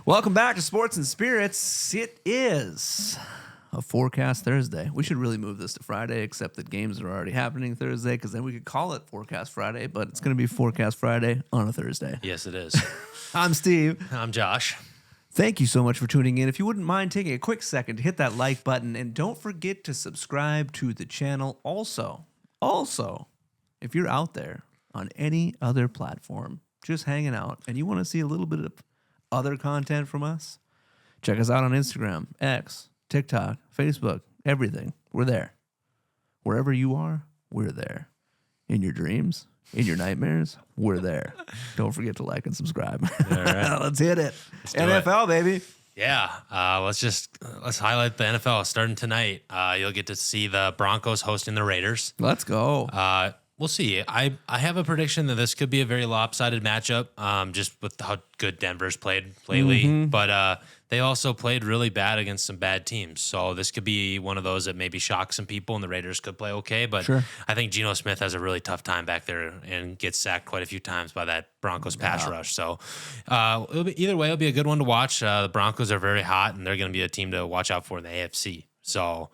Welcome back to Sports and Spirits. It is a Forecast Thursday. We should really move this to Friday, except that games are already happening Thursday, because then we could call it Forecast Friday, but it's going to be Forecast Friday on a Thursday. Yes, it is. I'm Steve. I'm Josh. Thank you so much for tuning in. If you wouldn't mind taking a quick second to hit that like button, and don't forget to subscribe to the channel. Also, if you're out there on any other platform, just hanging out, and you want to see a little bit of other content from us, check us out on Instagram, X, TikTok, Facebook, everything. We're there. Wherever you are, we're there. In your dreams, in your nightmares, we're there. Don't forget to like and subscribe. All right. Let's hit it. NFL, baby. Yeah, let's highlight the NFL starting tonight. You'll get to see the Broncos hosting the Raiders. Let's go. We'll see. I have a prediction that this could be a very lopsided matchup, just with how good Denver's played lately. Mm-hmm. But they also played really bad against some bad teams. So this could be one of those that maybe shocks some people, and the Raiders could play okay. But Sure. I think Geno Smith has a really tough time back there and gets sacked quite a few times by that Broncos pass rush. So either way, it'll be a good one to watch. The Broncos are very hot, and they're going to be a team to watch out for in the AFC. So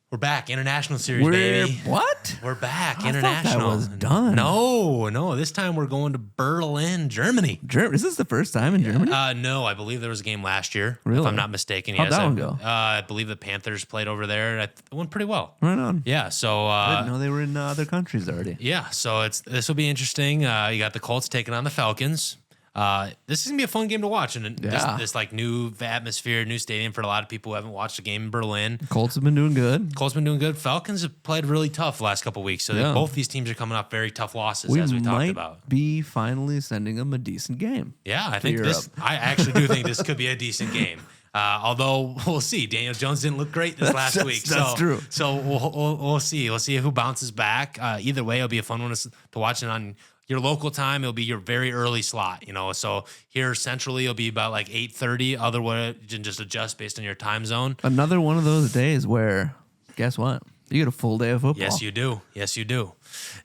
we're back. International series, baby. What? We're back. I International. thought that was done. No. This time we're going to Berlin, Germany. Is this the first time in Germany? No, I believe there was a game last year. Really? If I'm not mistaken. How'd Yes, that one go? I believe the Panthers played over there. It went pretty well. Right on. Yeah. So I didn't know they were in other countries already. yeah. So this will be interesting. You got the Colts taking on the Falcons. This is gonna be a fun game to watch, and this like new atmosphere, new stadium for a lot of people who haven't watched a game in Berlin. Colts have been doing good. Falcons have played really tough the last couple of weeks, so both these teams are coming off very tough losses, as we talked about. Might be finally sending them a decent game. Yeah, I think I actually do think this could be a decent game. Although we'll see. Daniel Jones didn't look great this last week. That's true. So we'll see. We'll see who bounces back. Either way, it'll be a fun one to watch it on your local time. It'll be your very early slot, so here centrally it'll be about like 8:30. Otherwise, you can just adjust based on your time zone. Another one of those days where, guess what? You get a full day of football. Yes, you do.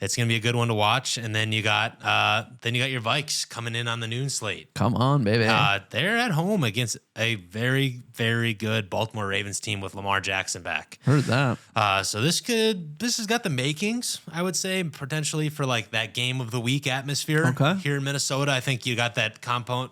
It's gonna be a good one to watch. And then you got your Vikes coming in on the noon slate. Come on, baby. They're at home against a very, very good Baltimore Ravens team with Lamar Jackson back. Heard that. So this has got the makings, I would say, potentially for like that game of the week atmosphere. Okay. Here in Minnesota, I think you got that compound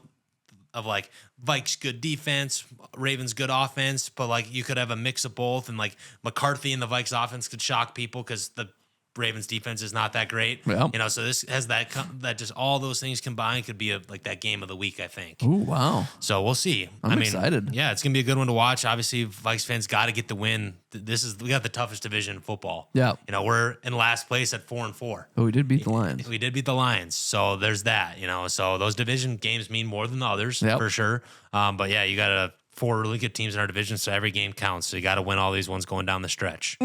of like Vikes good defense, Ravens good offense, but like you could have a mix of both, and like McCarthy and the Vikes offense could shock people because the Ravens defense is not that great. Yeah. So this has that just all those things combined could be like that game of the week, I think. Ooh, wow. So we'll see. I'm excited. Yeah, it's gonna be a good one to watch. Obviously, Vikes fans got to get the win. We got the toughest division in football. Yeah. We're in last place at 4-4. But we did beat the Lions. We did beat the Lions, so there's that. So those division games mean more than the others for sure. But yeah, you got 4 really good teams in our division, so every game counts. So you got to win all these ones going down the stretch.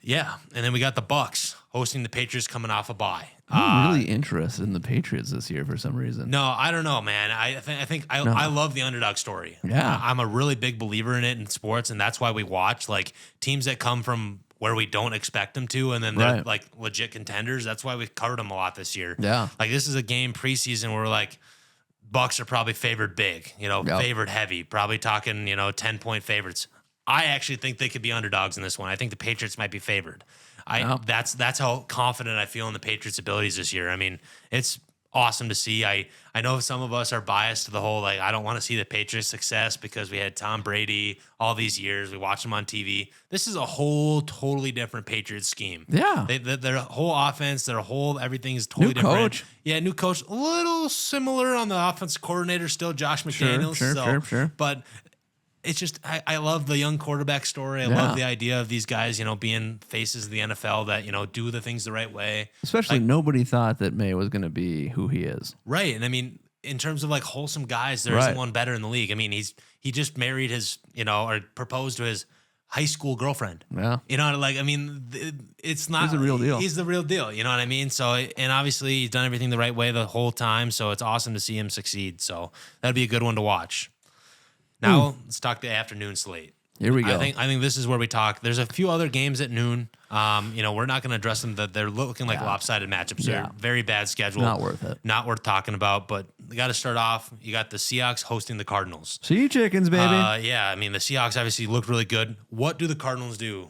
Yeah, and then we got the Bucks hosting the Patriots coming off a bye. I'm really interested in the Patriots this year for some reason. No, I don't know, man. I love the underdog story. Yeah. I'm a really big believer in it in sports, and that's why we watch like teams that come from where we don't expect them to, and then they're like legit contenders. That's why we covered them a lot this year. Yeah. Like this is a game preseason where like Bucks are probably favored big, favored heavy, probably talking, 10-point favorites. I actually think they could be underdogs in this one. I think the Patriots might be favored. That's how confident I feel in the Patriots' abilities this year. I mean, it's awesome to see. I know some of us are biased to the whole, like, I don't want to see the Patriots' success because we had Tom Brady all these years. We watched them on TV. This is a whole totally different Patriots scheme. Yeah. Their whole offense, everything is totally different. New coach. Yeah, new coach. A little similar on the offensive coordinator still, Josh McDaniels. Sure. But it's just, I love the young quarterback story. I love the idea of these guys, being faces of the NFL that, do the things the right way. Especially nobody thought that May was going to be who he is. Right. And I mean, in terms of like wholesome guys, there isn't one better in the league. I mean, he just married his, or proposed to his high school girlfriend. Yeah. It's not. He's the real deal. He's the real deal. You know what I mean? So, and obviously he's done everything the right way the whole time. So it's awesome to see him succeed. So that'd be a good one to watch. Now let's talk the afternoon slate. Here we go. I think this is where we talk. There's a few other games at noon. We're not going to address them. That they're looking like lopsided matchups. They're very bad schedule. Not worth it. Not worth talking about. But we got to start off. You got the Seahawks hosting the Cardinals. Sea chickens, baby. Yeah, I mean the Seahawks obviously look really good. What do the Cardinals do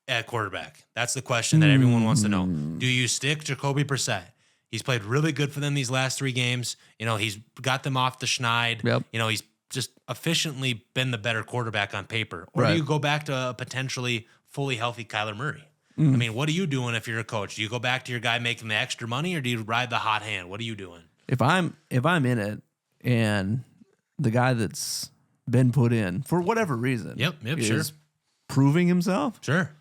at quarterback? That's the question that everyone wants to know. Do you stick Jacoby Brissett? He's played really good for them these last 3 games. He's got them off the schneid. Yep. He's just efficiently been the better quarterback on paper. Or do you go back to a potentially fully healthy Kyler Murray? I mean, what are you doing if you're a coach? Do you go back to your guy making the extra money, or do you ride the hot hand? What are you doing? If I'm in it and the guy that's been put in for whatever reason is sure. proving himself, Sure.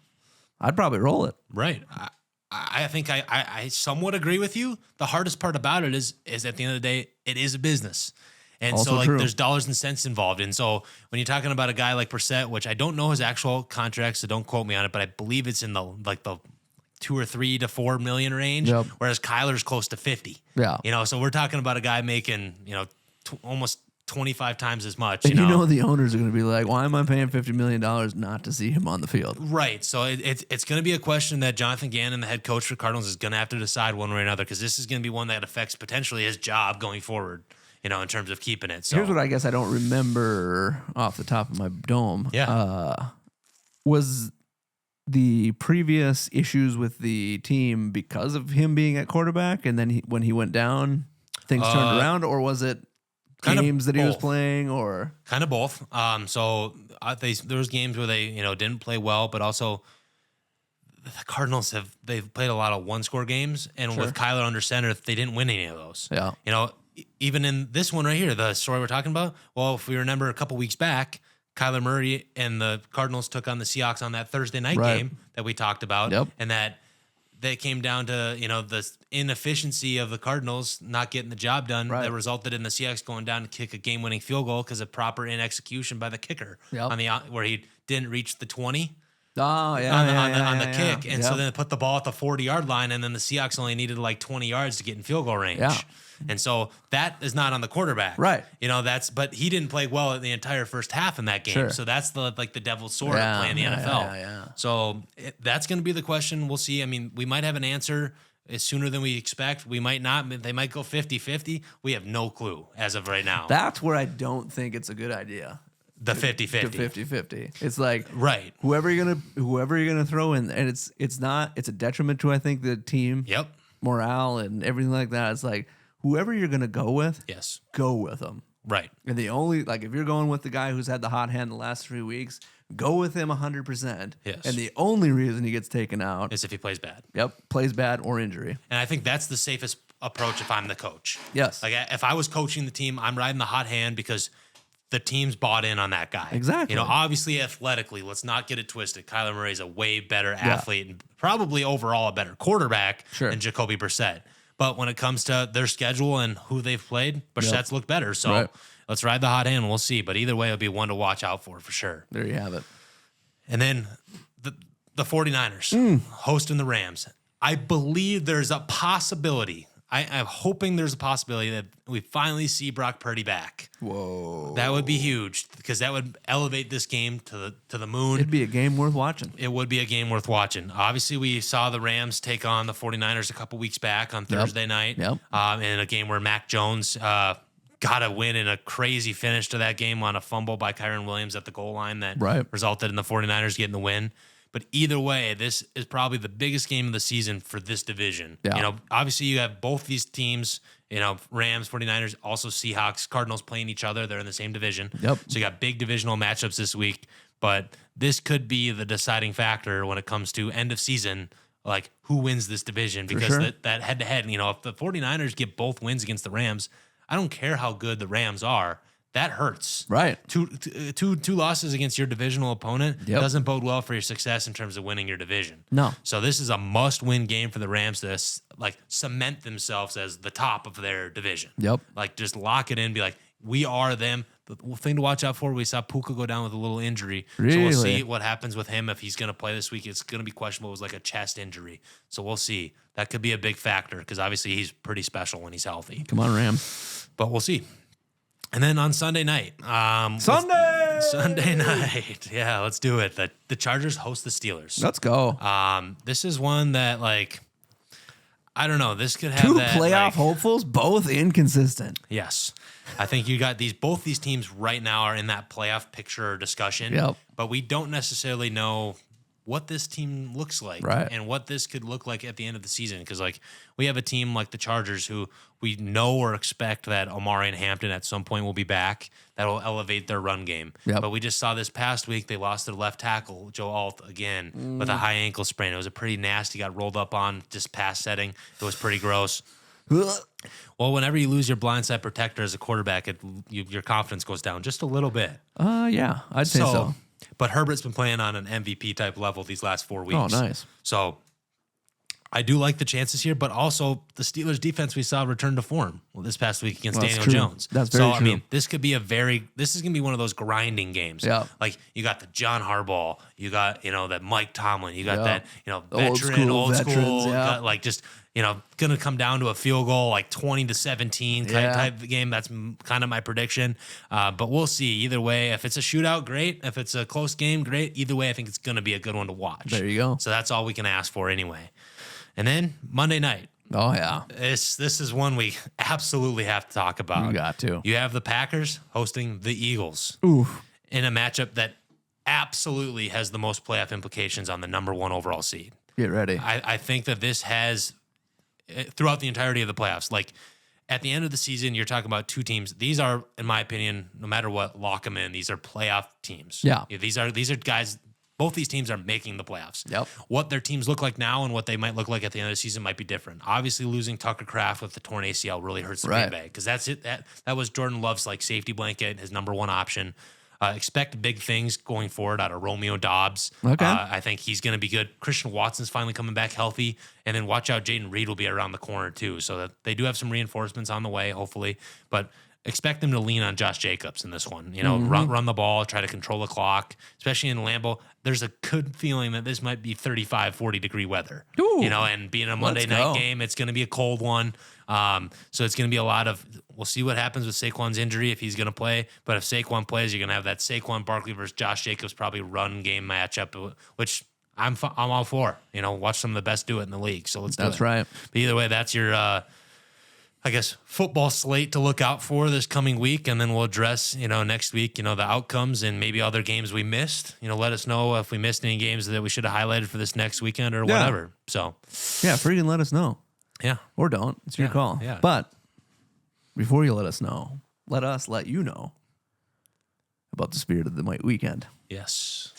I'd probably roll it. Right. I think I somewhat agree with you. The hardest part about it is at the end of the day, it is a business. And Also so true. there's dollars and cents involved. And so when you're talking about a guy like Brissett, which I don't know his actual contract, so don't quote me on it, but I believe it's in the 2 or 3 to 4 million range, whereas Kyler's close to 50. Yeah. So we're talking about a guy making, almost 25 times as much. And the owners are going to be like, why am I paying $50 million not to see him on the field? Right. So it's going to be a question that Jonathan Gannon, the head coach for Cardinals, is going to have to decide one way or another, because this is going to be one that affects potentially his job going forward, in terms of keeping it. So here's what I guess I don't remember off the top of my dome. Yeah. Was the previous issues with the team because of him being at quarterback, and then when he went down, things turned around, or was it games that he was playing, or kind of both? There was games where they didn't play well, but also the Cardinals they've played a lot of 1-score games, and with Kyler under center, they didn't win any of those. Yeah. Even in this one right here, the story we're talking about, well, if we remember a couple weeks back, Kyler Murray and the Cardinals took on the Seahawks on that Thursday night game that we talked about, and that they came down to the inefficiency of the Cardinals not getting the job done that resulted in the Seahawks going down to kick a game-winning field goal because of proper inexecution by the kicker on the where he didn't reach the 20. On the kick. And so then they put the ball at the 40-yard line, and then the Seahawks only needed like 20 yards to get in field goal range. Yeah. And so that is not on the quarterback. Right. But he didn't play well the entire first half in that game. Sure. So that's the devil's sword of playing the NFL. So that's going to be the question. We'll see. I mean, we might have an answer sooner than we expect. We might not. They might go 50-50. We have no clue as of right now. That's where I don't think it's a good idea. The 50-50. The 50-50. It's like whoever you're gonna throw in, and it's a detriment to, I think, the team morale and everything like that. It's like whoever you're gonna go with, go with them. Right. And the only if you're going with the guy who's had the hot hand the last 3 weeks, go with him 100%. Yes. And the only reason he gets taken out is if he plays bad. Yep, plays bad or injury. And I think that's the safest approach if I'm the coach. Yes. Like if I was coaching the team, I'm riding the hot hand because the team's bought in on that guy. Exactly. Obviously athletically, let's not get it twisted. Kyler Murray's a way better athlete and probably overall a better quarterback than Jacoby Brissett. But when it comes to their schedule and who they've played, Brissett's looked better. So let's ride the hot hand and we'll see. But either way, it'll be one to watch out for sure. There you have it. And then the 49ers hosting the Rams. I believe there's a possibility. I'm hoping there's a possibility that we finally see Brock Purdy back. Whoa. That would be huge because that would elevate this game to the moon. It'd be a game worth watching. It would be a game worth watching. Obviously, we saw the Rams take on the 49ers a couple weeks back on Thursday night in a game where Mac Jones got a win in a crazy finish to that game on a fumble by Kyron Williams at the goal line that resulted in the 49ers getting the win. But either way, this is probably the biggest game of the season for this division. Yeah. Obviously you have both these teams, Rams, 49ers, also Seahawks, Cardinals playing each other. They're in the same division. Yep. So you got big divisional matchups this week. But this could be the deciding factor when it comes to end of season, like who wins this division. Because that head-to-head, if the 49ers get both wins against the Rams, I don't care how good the Rams are. That hurts. Right. Two losses against your divisional opponent doesn't bode well for your success in terms of winning your division. No. So this is a must-win game for the Rams to cement themselves as the top of their division. Yep. Just lock it in, be like, we are them. The thing to watch out for, we saw Puka go down with a little injury. Really? So we'll see what happens with him if he's going to play this week. It's going to be questionable. It was like a chest injury. So we'll see. That could be a big factor because obviously he's pretty special when he's healthy. Come on, Rams. But we'll see. And then on Sunday night. Sunday night. Yeah, let's do it. The Chargers host the Steelers. Let's go. This is one that, like, I don't know. This could have Two that, playoff like, hopefuls, both inconsistent. Yes. I think you got both these teams right now are in that playoff picture discussion. Yep. But we don't necessarily know what this team looks like and what this could look like at the end of the season. Because, like, we have a team like the Chargers who we know or expect that Omari and Hampton at some point will be back. That will elevate their run game. Yep. But we just saw this past week they lost their left tackle, Joe Alt, again with a high ankle sprain. It was a pretty nasty, got rolled up on just pass setting. It was pretty gross. Well, whenever you lose your blindside protector as a quarterback, your confidence goes down just a little bit. Yeah, I'd say so. But Herbert's been playing on an MVP type level these last 4 weeks. Oh, nice. So I do like the chances here, but also the Steelers defense we saw return to form this past week against Daniel Jones. That's very true. I mean, this is going to be one of those grinding games. Yeah. Like, you got the John Harbaugh, you got, that Mike Tomlin, you got that, veteran, old school, veterans, got, like, just, going to come down to a field goal, like 20-17 type of game. That's kind of my prediction. But we'll see. Either way, if it's a shootout, great. If it's a close game, great. Either way, I think it's going to be a good one to watch. There you go. So that's all we can ask for anyway. And then Monday night. Oh, yeah. This is one we absolutely have to talk about. You got to. You have the Packers hosting the Eagles. Oof. In a matchup that absolutely has the most playoff implications on the number 1 overall seed. Get ready. I think that this has, throughout the entirety of the playoffs, like, at the end of the season, you're talking about two teams. These are, in my opinion, no matter what, lock them in. These are playoff teams. Yeah. These are guys. Both these teams are making the playoffs. Yep. What their teams look like now and what they might look like at the end of the season might be different. Obviously, losing Tucker Kraft with the torn ACL really hurts the Green Bay, because that's it. That was Jordan Love's, like, safety blanket, his number 1 option. Expect big things going forward out of Romeo Dobbs. Okay. I think he's going to be good. Christian Watson's finally coming back healthy. And then watch out, Jaden Reed will be around the corner too. So that they do have some reinforcements on the way, hopefully. But expect them to lean on Josh Jacobs in this one. Run the ball, try to control the clock, especially in Lambeau. There's a good feeling that this might be 35, 40-degree weather. Ooh, and being a Monday night game, it's going to be a cold one. So it's going to be a lot of, we'll see what happens with Saquon's injury if he's going to play. But if Saquon plays, you're going to have that Saquon Barkley versus Josh Jacobs probably run game matchup, which I'm all for. Watch some of the best do it in the league. So let's do it. That's right. But either way, that's your, I guess, football slate to look out for this coming week. And then we'll address, next week, the outcomes and maybe other games we missed. Let us know if we missed any games that we should have highlighted for this next weekend or whatever. So, yeah, freaking let us know. Yeah. Or don't. It's your call. Yeah. But before you let us know, let us let you know about the Spirit of the Might weekend. Yes.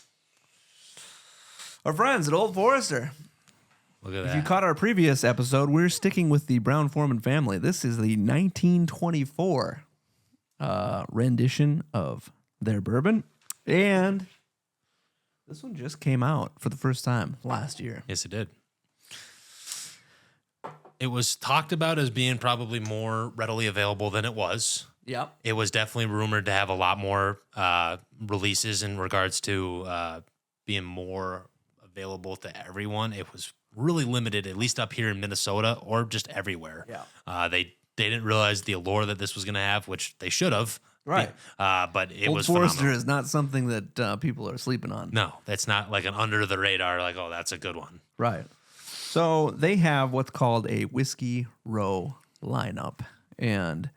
Our friends at Old Forester. Look at that. If you caught our previous episode, we're sticking with the Brown-Forman family. This is the 1924 rendition of their bourbon. And this one just came out for the first time last year. Yes, it did. It was talked about as being probably more readily available than it was. Yep. It was definitely rumored to have a lot more releases in regards to being more available to everyone. It was really limited, at least up here in Minnesota or just everywhere. Yeah. They didn't realize the allure that this was going to have, which they should have. Right. But it was Old Forester phenomenal. is not something that people are sleeping on. No, that's not like an under the radar, like, oh, that's a good one. Right. So they have what's called a Whiskey Row lineup. And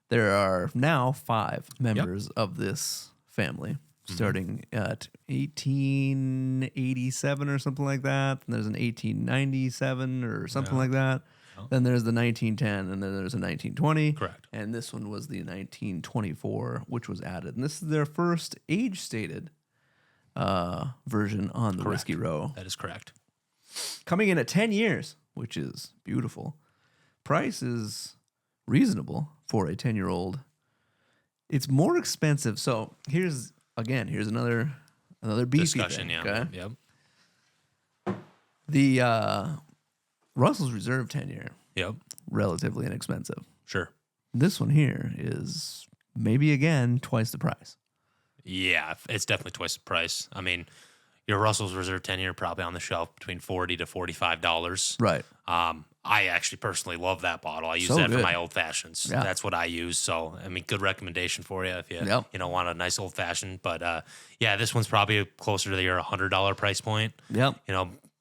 there are now 5 members of this family, starting at 1887 or something like that. And there's an 1897 or something like that. Oh. Then there's the 1910, and then there's a 1920. Correct. And this one was the 1924, which was added. And this is their first age-stated version on the Whiskey Row. That is correct. Coming in at 10 years, which is beautiful. Price is reasonable for a 10-year-old. It's more expensive. So here's another beefy discussion. thing, Yeah. okay? Yep. The Russell's Reserve 10-year, Yep. relatively inexpensive. Sure. This one here is maybe again twice the price. Yeah, it's definitely twice the price. I mean, your Russell's Reserve 10-year probably on the shelf between $40 to $45. Right. I actually personally love that bottle. I use So that for good. my old fashions. Yeah. That's what I use. So I mean, good recommendation for you if you Yep. want a nice old fashioned. But yeah, this one's probably closer to your $100 price point. Yep.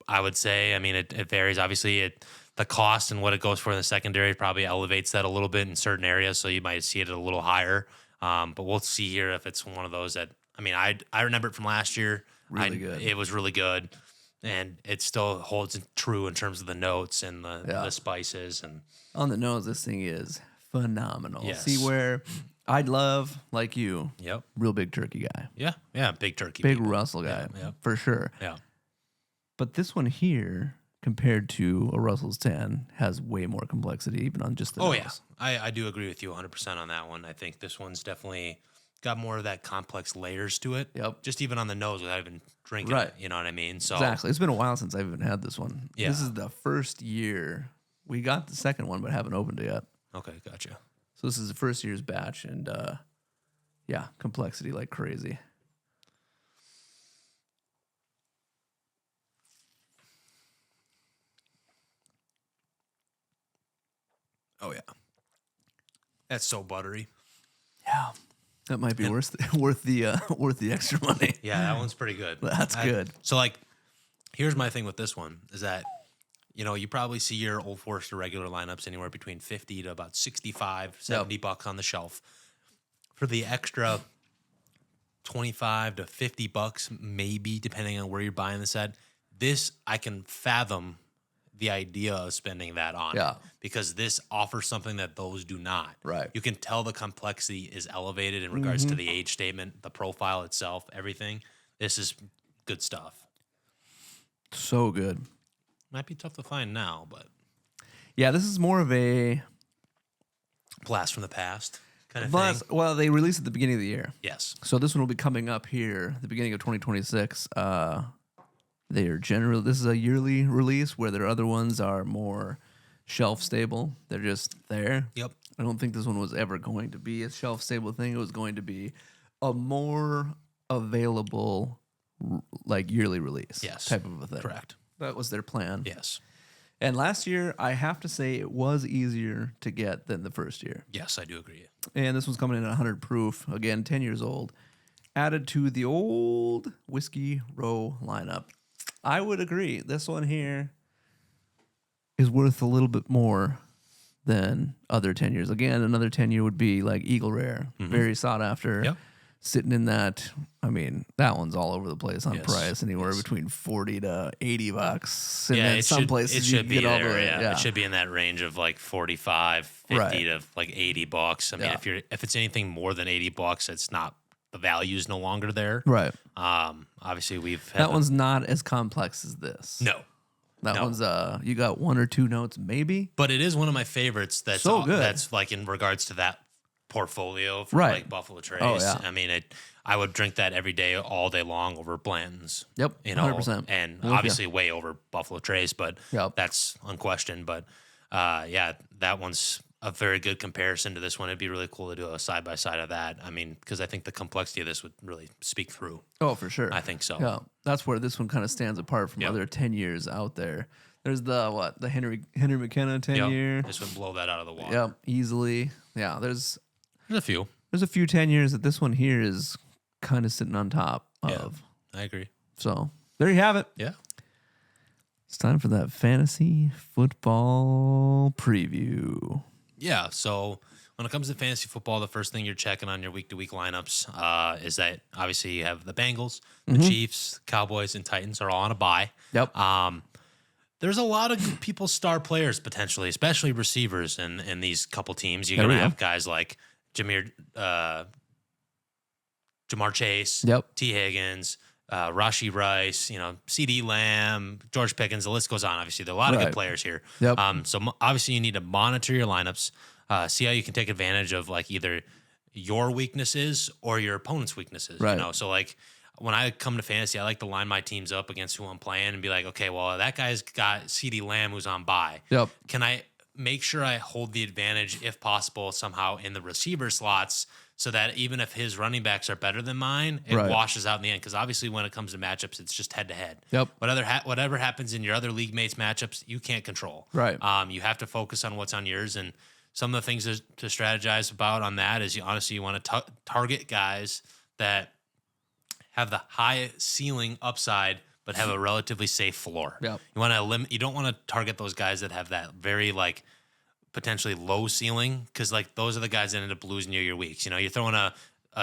I would say. I mean, it varies. Obviously, the cost and what it goes for in the secondary probably elevates that a little bit in certain areas. So you might see it a little higher. But we'll see here if it's one of those that. I mean, I remember it from last year. Really good. It was really good. And it still holds true in terms of the notes and the spices. And on the nose, this thing is phenomenal. Yes. See where I'd love, like you, Yep. real big turkey guy. Yeah, big turkey. Big people. Russell guy, Yeah. for sure. Yeah. But this one here, compared to a Russell's 10, has way more complexity, even on just the nose. Yeah. I do agree with you 100% on that one. I think this one's definitely got more of that complex layers to it. Yep. Just even on the nose without even drinking Right. it. You know what I mean? So Exactly. It's been a while since I've even had this one. Yeah. This is the first year. We got the second one, but haven't opened it yet. Okay, gotcha. So this is the first year's batch, and yeah, complexity like crazy. Oh yeah. That's so buttery. Yeah, that might be worth the extra money. Yeah, that one's pretty good. That's good. So like, here's my thing with this one is that, you probably see your Old Forester regular lineups anywhere between 50 to about 65, 70 bucks on the shelf. For the extra 25 to 50 bucks, maybe depending on where you're buying this at, this I can fathom the idea of spending that on. Yeah. Because this offers something that those do not. Right. You can tell the complexity is elevated in regards to the age statement, the profile itself, everything. This is good stuff. So good. Might be tough to find now, but Yeah, this is more of a blast from the past kind of blast. thing. Well, they released at the beginning of the year. Yes. So this one will be coming up here, the beginning of 2026. They are generally, this is a yearly release, where their other ones are more shelf stable. They're just there. Yep. I don't think this one was ever going to be a shelf stable thing. It was going to be a more available, like yearly release. Yes. Type of a thing. Correct. That was their plan. Yes. And last year, I have to say, it was easier to get than the first year. Yes, I do agree. And this one's coming in at 100 proof. Again, 10 years old. Added to the old Whiskey Row lineup. I would agree. This one here is worth a little bit more than other 10 years. Again, another 10 year would be like Eagle Rare. Very sought after. Yep. Sitting in that, I mean, that one's all over the place on Yes. price, anywhere between 40 to 80 bucks. And then it some should, places it you should can be get all there. the way. Yeah. It should be in that range of like 45, 50 Right. to like 80 bucks. I mean, Yeah. if it's anything more than 80 bucks, it's not, the value's no longer there. Right. Obviously we've had That one's not as complex as this. no. That no. one's you got one or two notes maybe. But it is one of my favorites. That's So good. That's like in regards to that portfolio for Right. like Buffalo Trace. Oh, yeah. I mean, I would drink that every day, all day long over Blanton's. Yep. You know, 100%. and I'm with obviously way over Buffalo Trace, but Yep. that's unquestioned. But yeah, that one's a very good comparison to this one. It'd be really cool to do a side by side of that. I mean, because I think the complexity of this would really speak through. Oh, for sure. I think so. Yeah, that's where this one kind of stands apart from Yep. other 10 years out there. There's the Henry McKenna 10 year. This would blow that out of the water. Yep, easily. Yeah, there's There's a few. 10 years that this one here is kind of sitting on top of. I agree. So there you have it. Yeah. It's time for that fantasy football preview. Yeah, so when it comes to fantasy football, the first thing you're checking on your week-to-week lineups is that obviously you have the Bengals, the Chiefs, Cowboys, and Titans are all on a bye. Yep. There's a lot of people's star players potentially, especially receivers in these couple teams. You're There going we to go. have guys like Jamar Chase, Yep. T. Higgins, Rashee Rice, C.D. Lamb, George Pickens. The list goes on. Obviously, there are a lot of Right. good players here. Yep. Obviously, you need to monitor your lineups, see how you can take advantage of like either your weaknesses or your opponent's weaknesses. Right. So like when I come to fantasy, I like to line my teams up against who I'm playing and be like, okay, well, that guy's got C.D. Lamb who's on bye. Yep. Can I make sure I hold the advantage if possible somehow in the receiver slots so that even if his running backs are better than mine, it washes out in the end. Because obviously when it comes to matchups, it's just head to head. Yep. Whatever happens in your other league mates matchups, you can't control. Right. You have to focus on what's on yours. And some of the things to strategize about on that is you want to target guys that have the high ceiling upside but have a relatively safe floor. Yep. You don't want to target those guys that have that very like potentially low ceiling, because like those are the guys that end up losing you your weeks. You're throwing a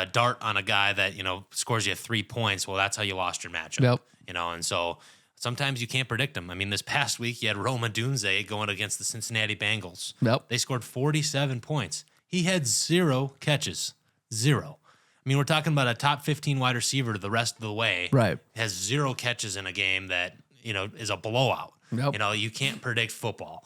dart on a guy that scores you 3 points. Well, that's how you lost your matchup. Yep. And so sometimes you can't predict them. I mean, this past week you had Roma Dunze going against the Cincinnati Bengals. Yep. They scored 47 points. He had 0 catches. 0. I mean, we're talking about a top 15 wide receiver the rest of the way. Right. Has 0 catches in a game that, is a blowout. Yep. You can't predict football.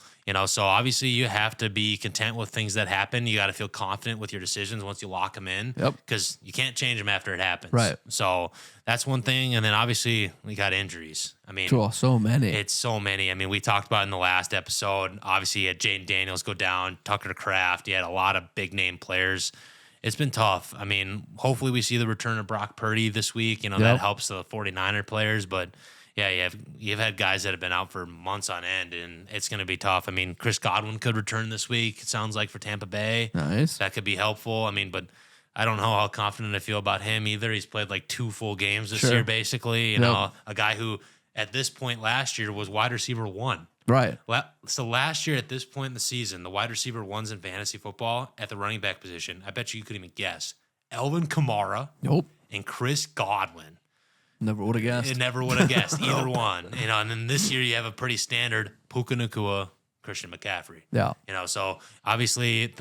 So obviously you have to be content with things that happen. You got to feel confident with your decisions once you lock them in. Yep. Because you can't change them after it happens. Right. So that's one thing. And then obviously we got injuries. I mean, so many. it's so many. I mean, we talked about in the last episode, obviously you had Jaden Daniels go down, Tucker Kraft. You had a lot of big name players. It's been tough. I mean, hopefully we see the return of Brock Purdy this week. That helps the 49er players. But yeah, you've had guys that have been out for months on end, and it's going to be tough. I mean, Chris Godwin could return this week, it sounds like, for Tampa Bay. Nice. That could be helpful. I mean, but I don't know how confident I feel about him either. He's played like 2 full games this year, basically. A guy who at this point last year was wide receiver 1. Right. So last year at this point in the season, the wide receiver 1s in fantasy football at the running back position, I bet you couldn't even guess. Elvin Kamara. Nope. And Chris Godwin. Never would have guessed. It never would have guessed either one. And then this year you have a pretty standard Puka Nacua, Christian McCaffrey. Yeah. So obviously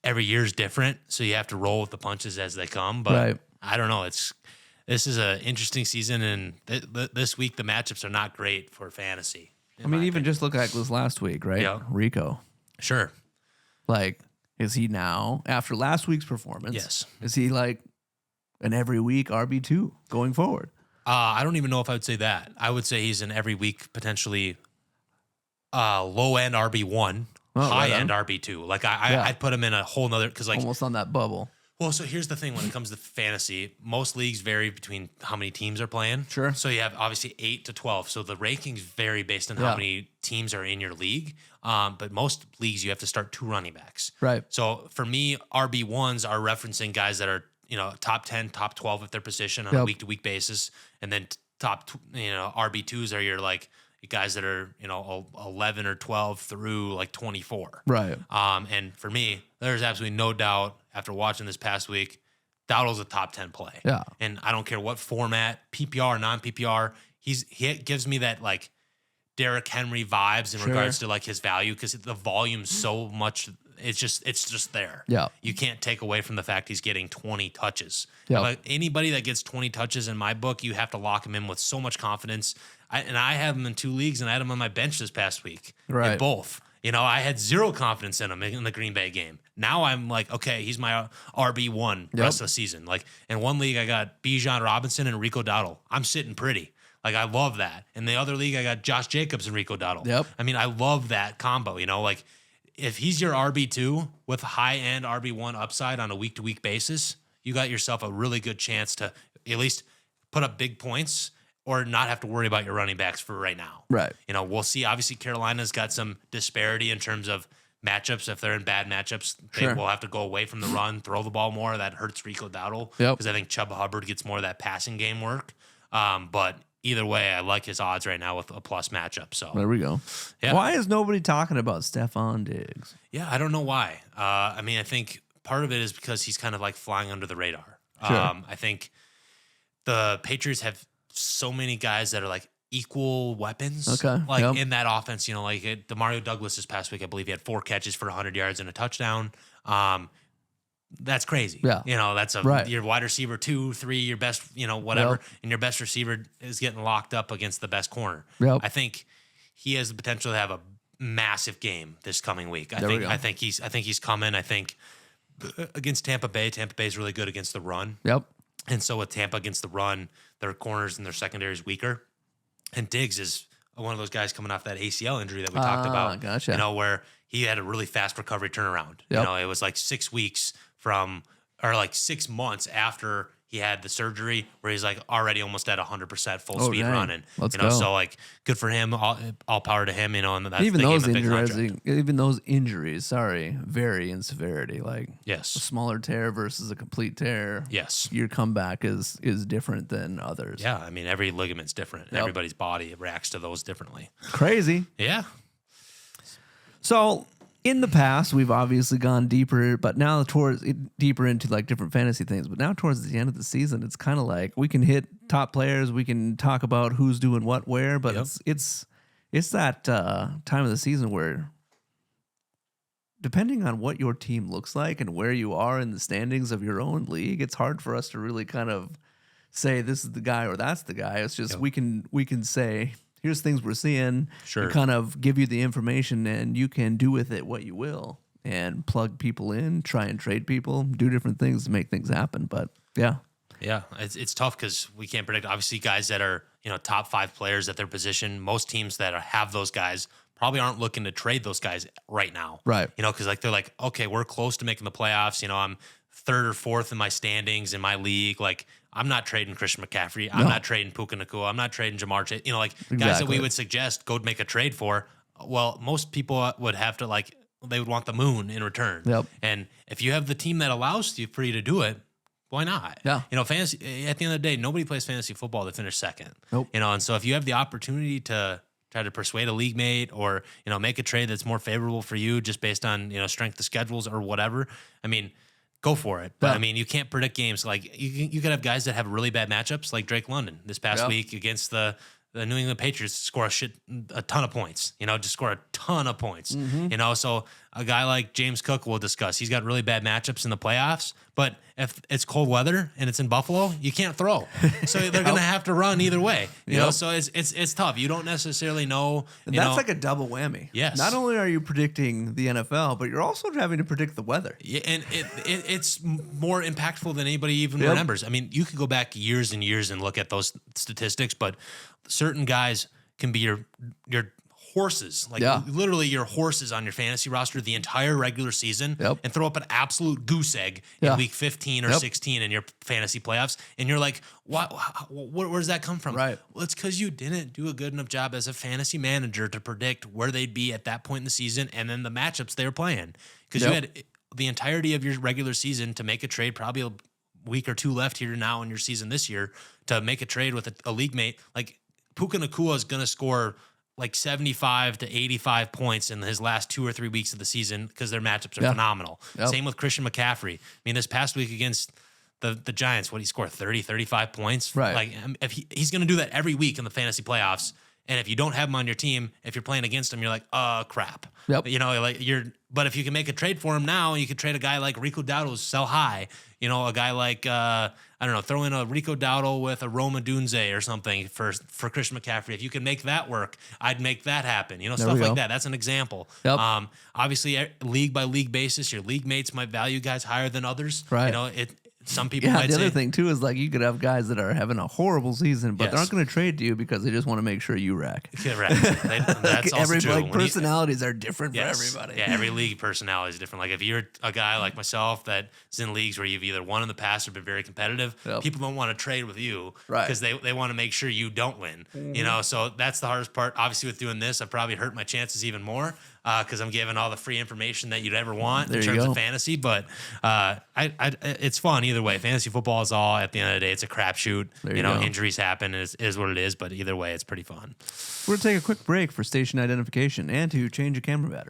every year is different, so you have to roll with the punches as they come. But I don't know. This is an interesting season, and this week the matchups are not great for fantasy. I mean, even just look at this last week, right? Yeah. Rico. Sure. Like, is he now, after last week's performance, Yes. is he like an every week RB2 going forward? I don't even know if I would say that. I would say he's an every week potentially low end RB1, high end RB2. Like I'd put him in a whole nother, because like almost on that bubble. Well, so here's the thing when it comes to fantasy, most leagues vary between how many teams are playing. Sure. So you have obviously 8 to 12. So the rankings vary based on how many teams are in your league. But most leagues you have to start 2 running backs. Right. So for me, RB1s are referencing guys that are top 10, top 12 at their position on a week-to-week basis. And then RB2s are your like guys that are, 11 or 12 through like 24. Right. And for me, there's absolutely no doubt after watching this past week, Dowdle's a top 10 play. Yeah. And I don't care what format, PPR, non-PPR, he gives me that like Derrick Henry vibes in regards to like his value, because the volume's so much. It's just there. Yeah. You can't take away from the fact he's getting 20 touches. Yeah. Like anybody that gets 20 touches in my book, you have to lock him in with so much confidence. I have him in 2 leagues, and I had him on my bench this past week. Right. In both. I had 0 confidence in him in the Green Bay game. Now I'm like, okay, he's my RB1 rest of the season. Like in one league, I got Bijan Robinson and Rico Dowdle. I'm sitting pretty. Like I love that. In the other league, I got Josh Jacobs and Rico Dowdle. Yep. I mean, I love that combo. Like if he's your RB2 with high-end RB1 upside on a week-to-week basis, you got yourself a really good chance to at least put up big points or not have to worry about your running backs for right now. Right. We'll see. Obviously, Carolina's got some disparity in terms of matchups. If they're in bad matchups, they will have to go away from the run, throw the ball more. That hurts Rico Dowdle because I think Chuba Hubbard gets more of that passing game work. But either way, I like his odds right now with a plus matchup. So there we go. Yeah. Why is nobody talking about Stephon Diggs? Yeah, I don't know why. I mean, I think part of it is because he's kind of like flying under the radar. Sure. I think the Patriots have so many guys that are like equal weapons. Okay. Like in that offense, like Demario Douglas this past week, I believe he had 4 catches for 100 yards and a touchdown. That's crazy. Yeah. That's your wide receiver 2, 3, your best, whatever. And your best receiver is getting locked up against the best corner. Yep. I think he has the potential to have a massive game this coming week. I think he's coming. I think against Tampa Bay is really good against the run. Yep. And so with Tampa against the run, their corners and their secondary is weaker. And Diggs is one of those guys coming off that ACL injury that we talked about. Gotcha. You know, where he had a really fast recovery turnaround. Yep. You know, it was like 6 weeks or like 6 months after he had the surgery, where he's like already almost at 100% full speed running. Let's go. So like, good for him. All power to him. You know, and that's even those injuries, vary in severity. Like a smaller tear versus a complete tear. Yes, your comeback is different than others. Yeah, I mean every ligament's different. Yep. Everybody's body reacts to those differently. Crazy. Yeah. So in the past, we've obviously gone deeper, but now deeper into like different fantasy things. But now towards the end of the season, it's kind of like we can hit top players, we can talk about who's doing what where, but it's that time of the season where, depending on what your team looks like and where you are in the standings of your own league, it's hard for us to really kind of say this is the guy or that's the guy. It's just we can say, here's things we're seeing, and kind of give you the information, and you can do with it what you will and plug people in, try and trade people, do different things to make things happen. But yeah, it's tough because we can't predict. Obviously, guys that are top 5 players at their position, most teams that have those guys probably aren't looking to trade those guys right now, right? Because like they're like, okay, we're close to making the playoffs. I'm 3rd or 4th in my standings in my league, like. I'm not trading Christian McCaffrey. I'm not trading Puka Nacua. I'm not trading Jamar Chase. Guys that we would suggest go make a trade for. Well, most people would have to they would want the moon in return. Yep. And if you have the team that allows you for you to do it, why not? Yeah. Fantasy. At the end of the day, nobody plays fantasy football to finish second. Nope. And so if you have the opportunity to try to persuade a league mate or make a trade that's more favorable for you, just based on strength of schedules or whatever. I mean. Go for it. But I mean, you can't predict games. Like you could have guys that have really bad matchups, like Drake London this past week against the New England Patriots, score a ton of points. Just score a ton of points. Mm-hmm. So a guy like James Cook, we'll discuss. He's got really bad matchups in the playoffs, but if it's cold weather and it's in Buffalo, you can't throw. So they're going to have to run either way. You know, so it's tough. You don't necessarily know. And that's like a double whammy. Yes. Not only are you predicting the NFL, but you're also having to predict the weather. Yeah, and it's more impactful than anybody even remembers. I mean, you could go back years and years and look at those statistics, but certain guys can be your horses, literally your horses on your fantasy roster the entire regular season and throw up an absolute goose egg in week 15 or 16 in your fantasy playoffs. And you're like, where does that come from? Right. Well, it's because you didn't do a good enough job as a fantasy manager to predict where they'd be at that point in the season and then the matchups they were playing. Because you had the entirety of your regular season to make a trade, probably a week or 2 left here now in your season this year, to make a trade with a league mate. Like Puka Nacua is going to score like 75 to 85 points in his last 2 or 3 weeks of the season because their matchups are phenomenal. Same with Christian McCaffrey. I mean, this past week against the Giants, what he scored 30, 35 points. Right. Like if he's going to do that every week in the fantasy playoffs. And if you don't have him on your team, if you're playing against him, you're like, crap. Yep. But if you can make a trade for him now, you could trade a guy like Rico Dowdle, sell high. A guy like, throw in a Rico Dowdle with a Roma Dunze or something for Christian McCaffrey. If you can make that work, I'd make that happen. Stuff like that. That's an example. Yep. Obviously, league by league basis, your league mates might value guys higher than others. Right. Some people might the say. Other thing, too, is like you could have guys that are having a horrible season, but they're not going to trade to you because they just want to make sure you wreck. Correct. That's also true. Personalities are different for everybody. Yeah, every league personality is different. Like if you're a guy like myself that's in leagues where you've either won in the past or been very competitive, people don't want to trade with you because they want to make sure you don't win. Mm-hmm. So that's the hardest part. Obviously, with doing this, I've probably hurt my chances even more. Because I'm giving all the free information that you'd ever want in terms of fantasy, but it's fun either way. Fantasy football is all, at the end of the day, it's a crapshoot. Injuries happen, is what it is, but either way, it's pretty fun. We're going to take a quick break for station identification and to change a camera battery.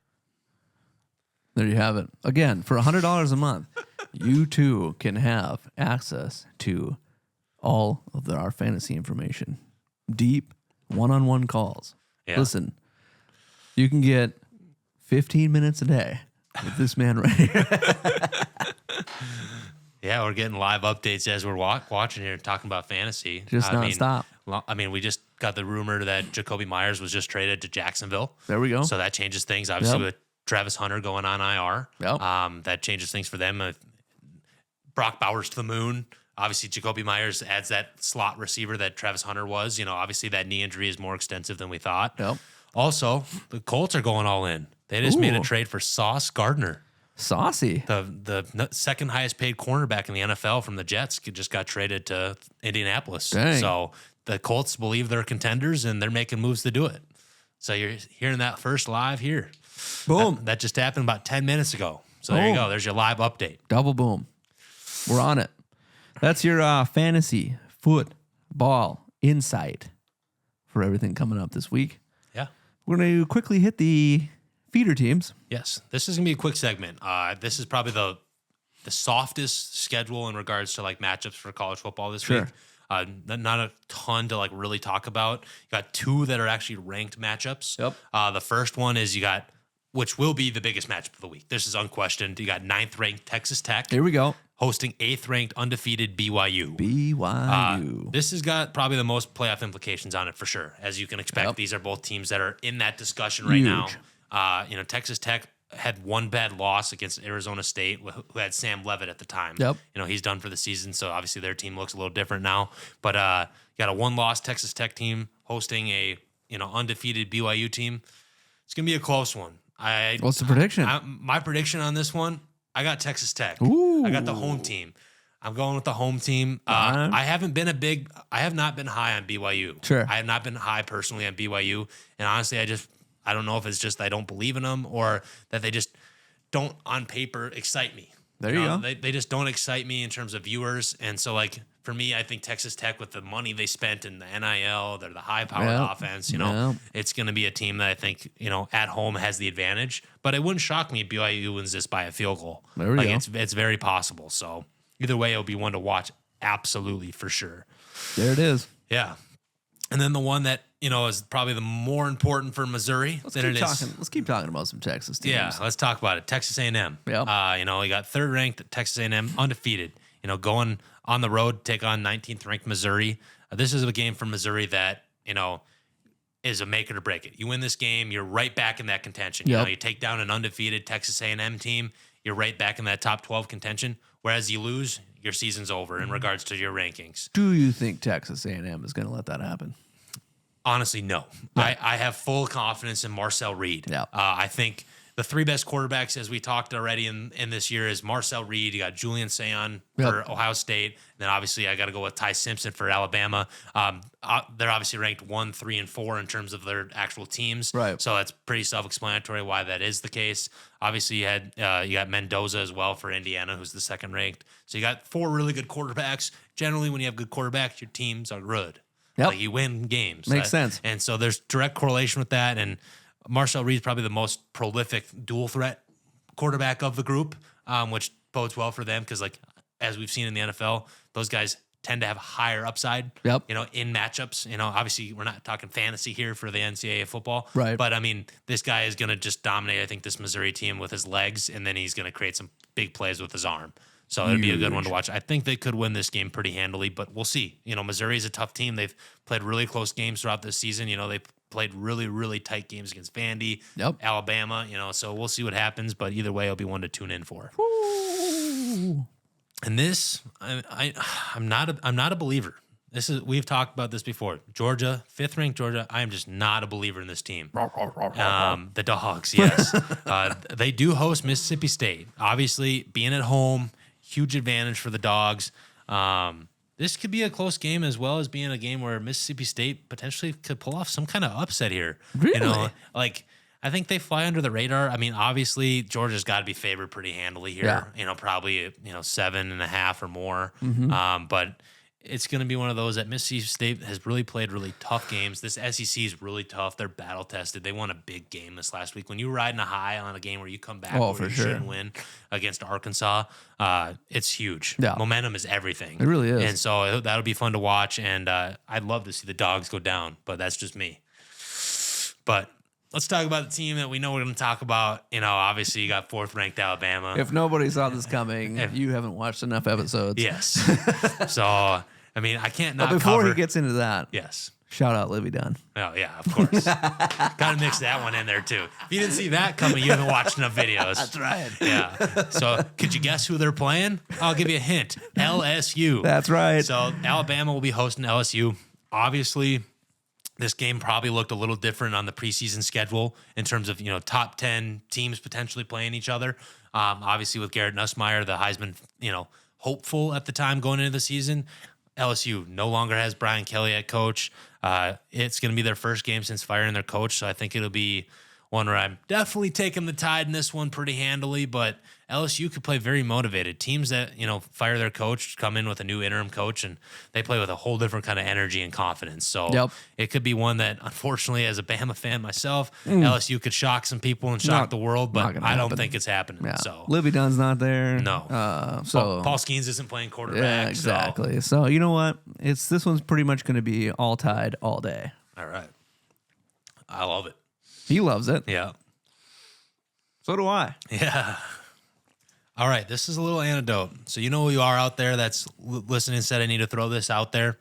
There you have it. Again, for $100 a month, you too can have access to all of our fantasy information. Deep, one-on-one calls. Yeah. Listen, you can get 15 minutes a day with this man right here. Yeah, we're getting live updates as we're watching here, talking about fantasy. Just nonstop. We just got the rumor that Jacoby Myers was just traded to Jacksonville. There we go. So that changes things, obviously, with Travis Hunter going on IR. Yep. That changes things for them. Brock Bowers to the moon. Obviously, Jacoby Myers adds that slot receiver that Travis Hunter was. You know, obviously that knee injury is more extensive than we thought. Yep. Also, the Colts are going all in. They just made a trade for Sauce Gardner. Saucy. The second highest paid cornerback in the NFL from the Jets just got traded to Indianapolis. Dang. So the Colts believe they're contenders and they're making moves to do it. So you're hearing that first live here. Boom. That just happened about 10 minutes ago. So there you go. There's your live update. Double boom. We're on it. That's your fantasy football insight for everything coming up this week. Yeah. We're going to quickly hit the feeder teams. Yes. This is going to be a quick segment. This is probably the softest schedule in regards to like matchups for college football this week. Not a ton to like really talk about. You got two that are actually ranked matchups. Yep. The first one is which will be the biggest matchup of the week. This is unquestioned. You got 9th ranked Texas Tech. Here we go. Hosting 8th ranked undefeated BYU. This has got probably the most playoff implications on it for sure. As you can expect, these are both teams that are in that discussion right now. Texas Tech had one bad loss against Arizona State, who had Sam Leavitt at the time. Yep. He's done for the season, so obviously their team looks a little different now. But you got a one-loss Texas Tech team hosting a undefeated BYU team. It's gonna be a close one. What's the prediction? My prediction on this one, I got Texas Tech. Ooh. I got the home team. I'm going with the home team. I have not been high on BYU. Sure. I have not been high personally on BYU. And honestly, I don't know if it's just I don't believe in them or that they just don't on paper excite me. There you go. They just don't excite me in terms of viewers. And so like for me, I think Texas Tech with the money they spent in the NIL, they're the high-powered offense, it's going to be a team that I think, at home has the advantage. But it wouldn't shock me if BYU wins this by a field goal. There we go. It's very possible. So either way, it'll be one to watch absolutely for sure. There it is. Yeah. And then the one that, is probably the more important for Missouri Let's keep talking about some Texas teams. Yeah, let's talk about it. Texas A&M. Yep. You got 3rd ranked Texas A&M, undefeated. Going on the road, take on 19th ranked Missouri. This is a game for Missouri that, is a make it or break it. You win this game, you're right back in that contention. Yep. You take down an undefeated Texas A&M team, you're right back in that top 12 contention. Whereas you lose, your season's over in regards to your rankings. Do you think Texas A&M is going to let that happen? Honestly, no. Right. I have full confidence in Marcel Reed. Yeah. I think the 3 best quarterbacks, as we talked already in this year, is Marcel Reed. You got Julian Sayon for Ohio State. And then obviously I got to go with Ty Simpson for Alabama. They're obviously ranked 1, 3, and 4 in terms of their actual teams. Right. So that's pretty self-explanatory why that is the case. Obviously you got Mendoza as well for Indiana, who's the 2nd ranked. So you got 4 really good quarterbacks. Generally, when you have good quarterbacks, your teams are good. Yep. Like you win games. Makes sense. And so there's direct correlation with that. And Marcel Reed's probably the most prolific dual threat quarterback of the group, which bodes well for them because, like, as we've seen in the NFL, those guys tend to have higher upside, in matchups. Obviously we're not talking fantasy here for the NCAA football. Right. But, I mean, this guy is going to just dominate, I think, this Missouri team with his legs, and then he's going to create some big plays with his arm. So it'd be a good one to watch. I think they could win this game pretty handily, but we'll see. Missouri is a tough team. They've played really close games throughout this season. They played really, really tight games against Vandy, Alabama. So we'll see what happens. But either way, it'll be one to tune in for. Ooh. And this, I'm not a believer. We've talked about this before. Georgia, 5th ranked Georgia. I am just not a believer in this team. The Dogs, yes. They do host Mississippi State. Obviously, being at home, huge advantage for the Dogs. This could be a close game as well as being a game where Mississippi State potentially could pull off some kind of upset here. Really? I think they fly under the radar. I mean, obviously, Georgia's got to be favored pretty handily here. Yeah. Probably 7.5 or more. Mm-hmm. But it's going to be one of those that Mississippi State has really played really tough games. This SEC is really tough. They're battle tested. They won a big game this last week. When you're riding a high on a game where you come back where you shouldn't win against Arkansas, it's huge. Yeah. Momentum is everything. It really is. And so that'll be fun to watch. And I'd love to see the Dogs go down, but that's just me. But let's talk about the team that we know we're going to talk about. Obviously, you got 4th ranked Alabama. If nobody saw this coming, you haven't watched enough episodes. Yes. So, I mean, I can't not But before cover. he gets into that, Yes. Shout out Livy Dunn. Oh, yeah, of course. Got to mix that one in there, too. If you didn't see that coming, you haven't watched enough videos. That's right. Yeah. So could you guess who they're playing? I'll give you a hint. LSU. That's right. So Alabama will be hosting LSU. Obviously, this game probably looked a little different on the preseason schedule in terms of, top 10 teams potentially playing each other. Obviously, with Garrett Nussmeier, the Heisman, hopeful at the time going into the season. LSU no longer has Brian Kelly at coach. It's going to be their first game since firing their coach, so I think it'll be one where I'm definitely taking the tide in this one pretty handily, but LSU could play very motivated. Teams that, fire their coach, come in with a new interim coach, and they play with a whole different kind of energy and confidence. So It could be one that, unfortunately, as a Bama fan myself, LSU could shock some people and shock the world, but I don't think it's happening. Yeah. So Livy Dunn's not there. No. Paul Skeens isn't playing quarterback. Yeah, exactly. So you know what? This one's pretty much going to be all tied all day. All right. I love it. He loves it. Yeah. So do I. Yeah. All right. This is a little anecdote. So you know who you are out there that's listening and said I need to throw this out there.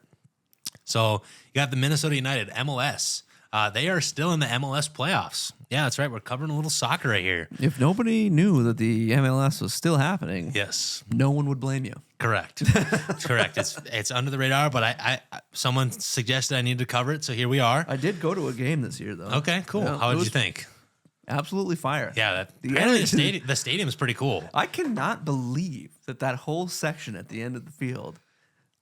So you got the Minnesota United, MLS. They are still in the MLS playoffs. Yeah, that's right. We're covering a little soccer right here. If nobody knew that the MLS was still happening, yes, no one would blame you. Correct. Correct. It's under the radar, but I someone suggested I needed to cover it, so here we are. I did go to a game this year, though. Okay, cool. Yeah, How did you think? Absolutely fire. Yeah, apparently the stadium is pretty cool. I cannot believe that whole section at the end of the field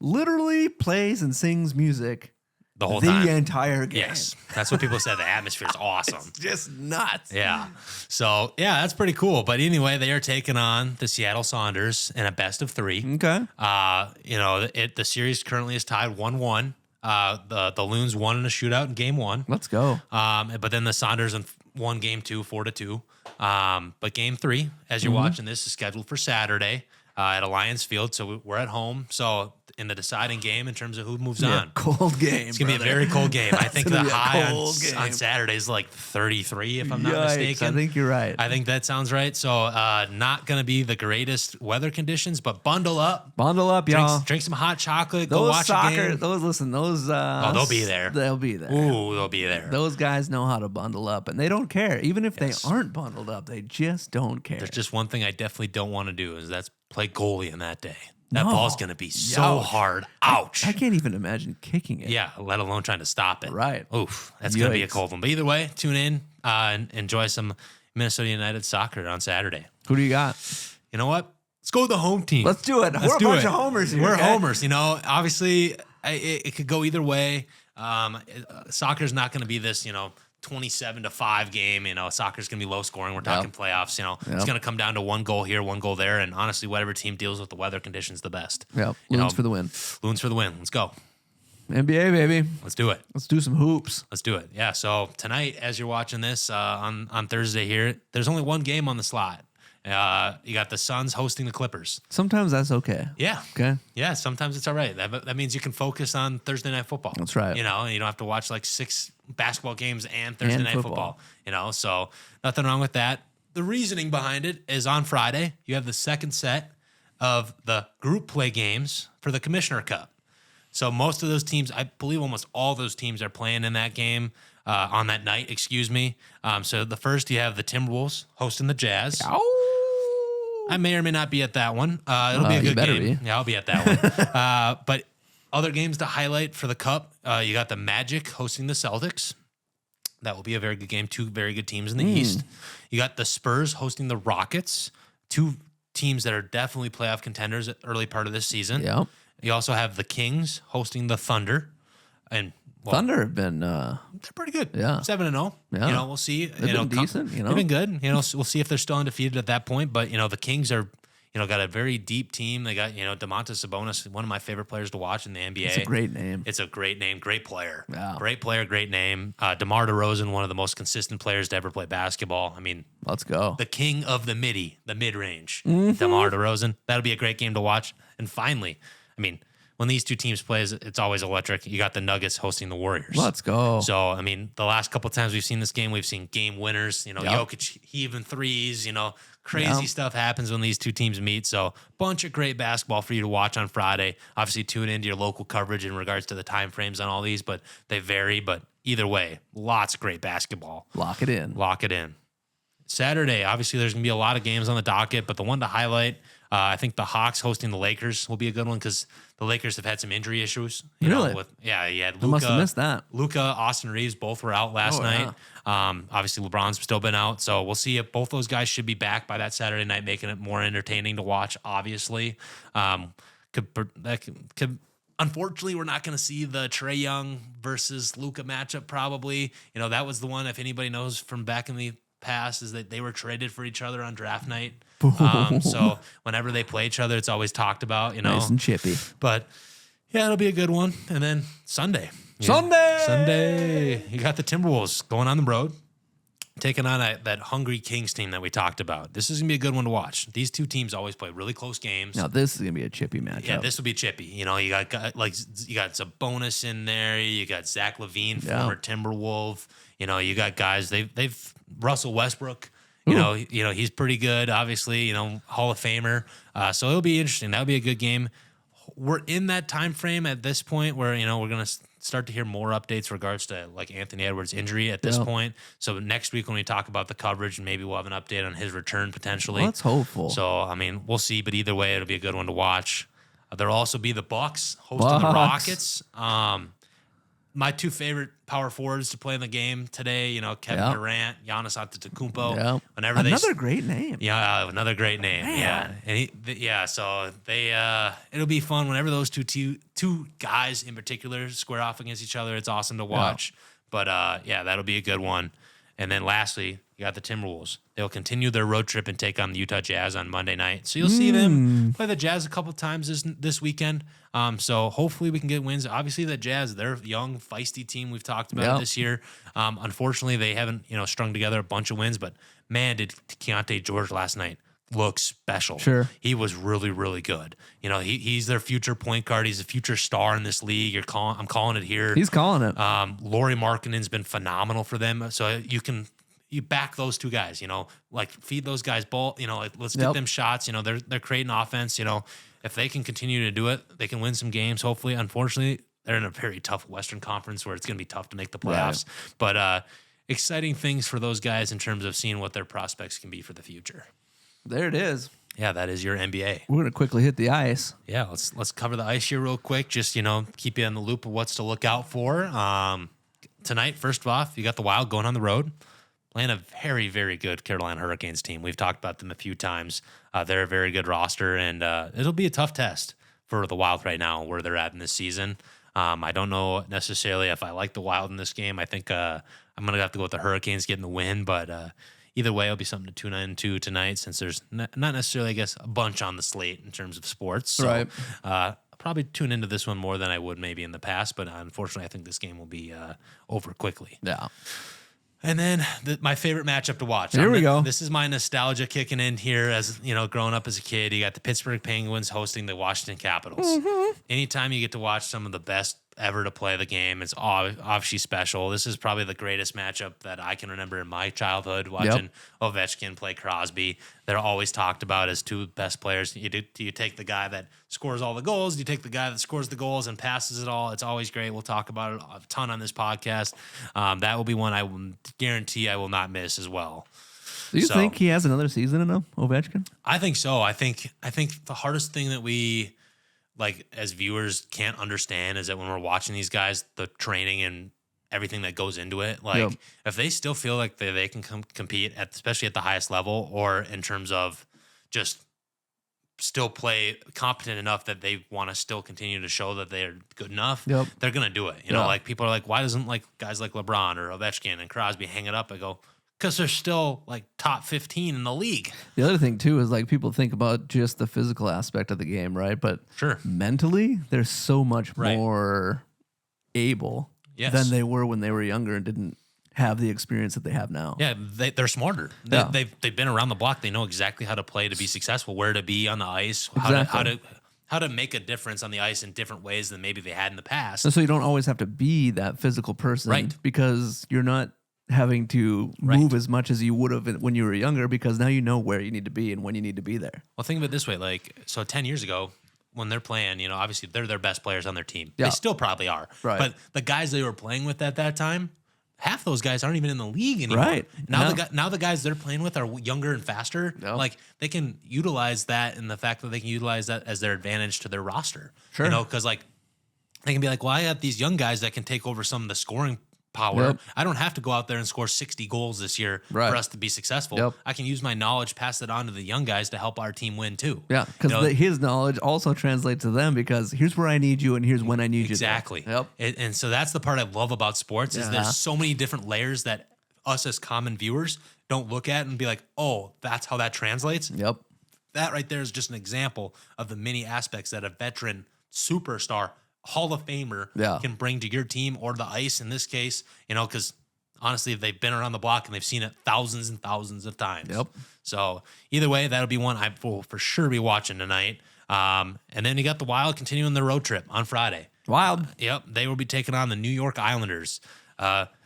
literally plays and sings music the whole time. The entire game. Yes. That's what people said. The atmosphere is awesome. It's just nuts. Yeah. So, yeah, that's pretty cool. But anyway, they are taking on the Seattle Sounders in a best of 3. Okay. The series currently is tied 1-1. The Loons won in a shootout in game 1. Let's go. But then the Sounders won game 2, 4-2. But game 3, as you're watching this, is scheduled for Saturday at Alliance Field. So we're at home. So in the deciding game in terms of who moves on. Cold game. It's going to be a very cold game. I think the high on game. Saturday is like 33, if I'm not Yikes, mistaken. I think you're right. I think that sounds right. So not going to be the greatest weather conditions, but bundle up. Bundle up, y'all. Drink some hot chocolate. Go watch a game. Those. They'll be there. They'll be there. Ooh, they'll be there. Those guys know how to bundle up, and they don't care. Even if they aren't bundled up, they just don't care. There's just one thing I definitely don't want to do, is that's play goalie in that day. That ball's going to be so hard. Ouch. I can't even imagine kicking it. Yeah, let alone trying to stop it. Right. Oof, that's going to be a cold one. But either way, tune in and enjoy some Minnesota United soccer on Saturday. Who do you got? You know what? Let's go with the home team. Let's do it. We're a bunch of homers here. We're homers. Obviously, it could go either way. Soccer's not going to be this, 27-5 game. Soccer's going to be low scoring. We're talking playoffs. It's going to come down to one goal here, one goal there. And honestly, whatever team deals with the weather conditions the best. Yeah. Loons for the win. Loons for the win. Let's go. NBA, baby. Let's do it. Let's do some hoops. Let's do it. Yeah. So tonight, as you're watching this on Thursday here, there's only one game on the slot. You got the Suns hosting the Clippers. Sometimes that's okay. Yeah. Okay. Yeah. Sometimes it's all right. That means you can focus on Thursday night football. That's right. You don't have to watch like 6 basketball games and Thursday night football. So nothing wrong with that. The reasoning behind it is on Friday, you have the second set of the group play games for the Commissioner Cup. So most of those teams, I believe almost all those teams are playing in that game on that night, excuse me. So the first, you have the Timberwolves hosting the Jazz. Oh. I may or may not be at that one. It'll be a good game. Be. Yeah, I'll be at that one. But other games to highlight for the Cup, you got the Magic hosting the Celtics. That will be a very good game. 2 very good teams in the East. You got the Spurs hosting the Rockets. 2 teams that are definitely playoff contenders at early part of this season. Yeah. You also have the Kings hosting the Thunder. And Thunder have been they're pretty good. Yeah. 7-0. Yeah. We'll see. They've been decent. They've been good. We'll see if they're still undefeated at that point. But the Kings are got a very deep team. They got Domantas Sabonis, one of my favorite players to watch in the NBA. It's a great name. It's a great name, great player. Yeah. Great player, great name. DeMar DeRozan, one of the most consistent players to ever play basketball. I mean, let's go. The king of the mid-range. DeMar DeRozan. That'll be a great game to watch. And finally, when these two teams play, it's always electric. You got the Nuggets hosting the Warriors. Let's go. So, I mean, the last couple of times we've seen this game, we've seen game winners, Jokic heaving threes, crazy stuff happens when these two teams meet. So, bunch of great basketball for you to watch on Friday. Obviously, tune into your local coverage in regards to the time frames on all these, but they vary. But either way, lots of great basketball. Lock it in. Lock it in. Saturday, obviously, there's going to be a lot of games on the docket, but the one to highlight, I think the Hawks hosting the Lakers will be a good one because the Lakers have had some injury issues. You Really? know, you had Luka. I must have missed that. Luka, Austin Reeves, both were out last night. Obviously, LeBron's still been out, so we'll see if both those guys should be back by that Saturday night, making it more entertaining to watch. Obviously, unfortunately, we're not going to see the Trae Young versus Luka matchup. Probably, that was the one. If anybody knows from back in the past, is that they were traded for each other on draft night. So whenever they play each other, it's always talked about. Nice and chippy. But yeah, it'll be a good one. And then Sunday, you got the Timberwolves going on the road, taking on that hungry Kings team that we talked about. This is gonna be a good one to watch. These two teams always play really close games. Now this is gonna be a chippy matchup. Yeah, this will be chippy. You got Sabonis in there. You got Zach LaVine, former Timberwolf. You got guys. They've Russell Westbrook. He's pretty good. Obviously, Hall of Famer. So it'll be interesting. That'll be a good game. We're in that time frame at this point where we're gonna start to hear more updates regards to like Anthony Edwards' injury at this point. So next week when we talk about the coverage, maybe we'll have an update on his return potentially. Well, that's hopeful. So I mean, we'll see. But either way, it'll be a good one to watch. There'll also be the Bucks hosting the Rockets. My two favorite power forwards to play in the game today, Kevin Durant, Giannis Antetokounmpo. Yeah. Another great name. Yeah, another great name. Man. Yeah, and so they it'll be fun whenever those two guys in particular square off against each other. It's awesome to watch. But that'll be a good one. And then lastly, you got the Timberwolves. They'll continue their road trip and take on the Utah Jazz on Monday night. So you'll see them play the Jazz a couple times this weekend. So hopefully we can get wins. Obviously the Jazz, they're a young, feisty team we've talked about this year. Unfortunately, they haven't strung together a bunch of wins. But man, did Keontae George last night look special. Sure. He was really, really good. He's their future point guard. He's a future star in this league. I'm calling it here. He's calling it. Lauri Markkanen's been phenomenal for them. So you back those two guys, feed those guys ball, let's get them shots. They're creating offense. If they can continue to do it, they can win some games. Hopefully, unfortunately, they're in a very tough Western Conference where it's going to be tough to make the playoffs. Right. But exciting things for those guys in terms of seeing what their prospects can be for the future. There it is. Yeah, that is your NBA. We're gonna quickly hit the ice. Yeah, let's cover the ice here real quick. Just keep you in the loop of what's to look out for. Tonight, first off, you got the Wild going on the road, playing a very, very good Carolina Hurricanes team. We've talked about them a few times. They're a very good roster, and it'll be a tough test for the Wild right now where they're at in this season. I don't know necessarily if I like the Wild in this game. I think I'm gonna have to go with the Hurricanes getting the win, but. Either way, it'll be something to tune into tonight since there's not necessarily, I guess, a bunch on the slate in terms of sports. So, right. I'll probably tune into this one more than I would maybe in the past, but unfortunately, I think this game will be over quickly. Yeah. And then my favorite matchup to watch. Here we go. This is my nostalgia kicking in here as, growing up as a kid. You got the Pittsburgh Penguins hosting the Washington Capitals. Mm-hmm. Anytime you get to watch some of the best ever to play the game, it's obviously special. This is probably the greatest matchup that I can remember in my childhood, watching Ovechkin play Crosby. They're always talked about as two best players. Do you take the guy that scores all the goals? Do you take the guy that scores the goals and passes it all? It's always great. We'll talk about it a ton on this podcast. That will be one I will guarantee I will not miss as well. Do you think he has another season in him, Ovechkin? I think so. I think the hardest thing that we as viewers can't understand is that when we're watching these guys, the training and everything that goes into it, if they still feel like they can compete especially at the highest level, or in terms of just still play competent enough that they want to still continue to show that they're good enough, they're going to do it. People are like, why doesn't guys like LeBron or Ovechkin and Crosby hang it up? I go, because they're still top 15 in the league. The other thing too is people think about just the physical aspect of the game, right? But sure, mentally, they're so much more able than they were when they were younger and didn't have the experience that they have now. Yeah, they're smarter. They've been around the block. They know exactly how to play to be successful, where to be on the ice, how to how to make a difference on the ice in different ways than maybe they had in the past. And so you don't always have to be that physical person, Right. because you're not having to move as much as you would have when you were younger, because now you know where you need to be and when you need to be there. Well, think of it this way. Like, so 10 years ago, when they're playing, you know, obviously they're their best players on their team. Yeah. They still probably are. Right. But the guys they were playing with at that time, half those guys aren't even in the league anymore. Right. Now the guys they're playing with are younger and faster. Yep. Like, they can utilize that, and the fact that they can utilize that as their advantage to their roster. Sure. You know, because like they can be like, well, I got these young guys that can take over some of the scoring power. Yep. I don't have to go out there and score 60 goals this year Right. for us to be successful. Yep. I can use my knowledge, pass it on to the young guys to help our team win too. Yeah, because You know, his knowledge also translates to them, because here's where I need you and here's when I need exactly. you. Exactly. Yep. And so that's the part I love about sports is Yeah. there's so many different layers that us as common viewers don't look at and be like, oh, that's how that translates. Yep. That right there is just an example of the many aspects that a veteran superstar Hall of Famer Yeah. can bring to your team or the ice in this case, you know, because honestly, they've been around the block and they've seen it thousands and thousands of times. Yep. So either way, that'll be one I will for sure be watching tonight. And then you got the Wild continuing their road trip on Friday. Wild. Yep, they will be taking on the New York Islanders.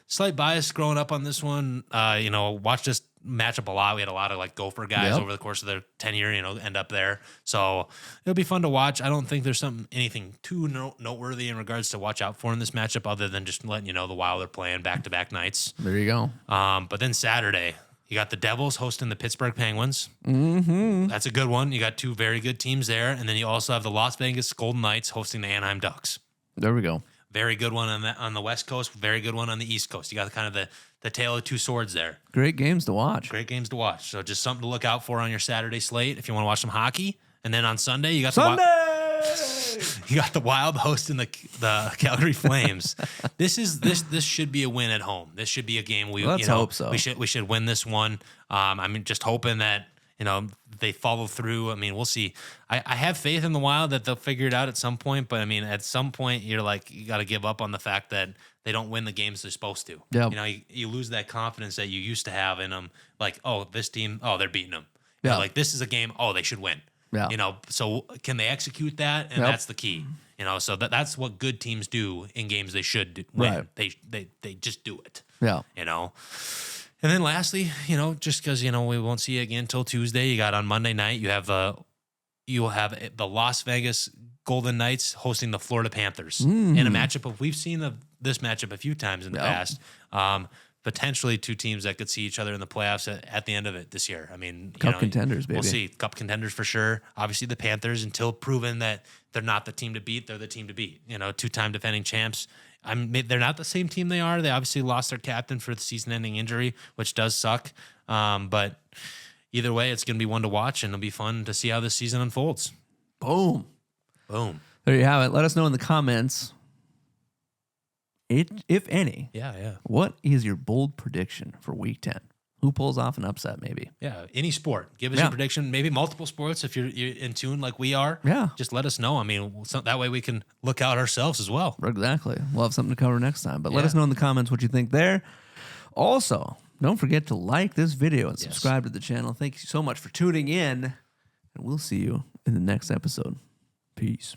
Slight bias growing up on this one. You know, watched this matchup a lot. We had a lot of like Gopher guys Yep. over the course of their tenure, you know, end up there. So it'll be fun to watch. I don't think there's anything too noteworthy in regards to watch out for in this matchup, other than just letting you know the Wild are playing back-to-back nights. There you go. But then Saturday, you got the Devils hosting the Pittsburgh Penguins. Mm-hmm. That's a good one. You got two very good teams there, and then you also have the Las Vegas Golden Knights hosting the Anaheim Ducks. There we go. Very good one on the West Coast. Very good one on the East Coast. You got kind of the tale of two swords there. Great games to watch. Great games to watch. So just something to look out for on your Saturday slate if you want to watch some hockey. And then on Sunday, you got the Wild hosting the Calgary Flames. This should be a win at home. This should be a game Let's hope so. We should win this one. I'm just hoping that, you know, they follow through. I mean, we'll see. I have faith in the Wild that they'll figure it out at some point. But I mean, at some point, you're like, you got to give up on the fact that they don't win the games they're supposed to. Yeah. You know, you lose that confidence that you used to have in them. Like, oh, this team, oh, they're beating them. Yeah. You know, like, this is a game, oh, they should win. Yeah. You know, so can they execute that? And Yep. that's the key. You know, so that's what good teams do in games they should win. Right. They just do it. Yeah. You know. And then lastly, you know, just because, you know, we won't see you again until Tuesday, you got on Monday night, you will have the Las Vegas Golden Knights hosting the Florida Panthers in a matchup we've seen this matchup a few times in the past. Potentially two teams that could see each other in the playoffs at the end of it this year. I mean, Cup contenders, baby. We'll see. Cup contenders for sure. Obviously, the Panthers, until proven that they're not the team to beat, they're the team to beat. You know, two-time defending champs. They're not the same team they are. They obviously lost their captain for the season-ending injury, which does suck. But either way, it's going to be one to watch, and it'll be fun to see how this season unfolds. Boom. Boom. There you have it. Let us know in the comments, if any, what is your bold prediction for Week 10? Who pulls off an upset, maybe? Yeah, any sport. Give us your prediction. Maybe multiple sports if you're in tune like we are. Yeah. Just let us know. I mean, that way we can look out ourselves as well. Exactly. We'll have something to cover next time. But let us know in the comments what you think there. Also, don't forget to like this video and subscribe to the channel. Thank you so much for tuning in. And we'll see you in the next episode. Peace.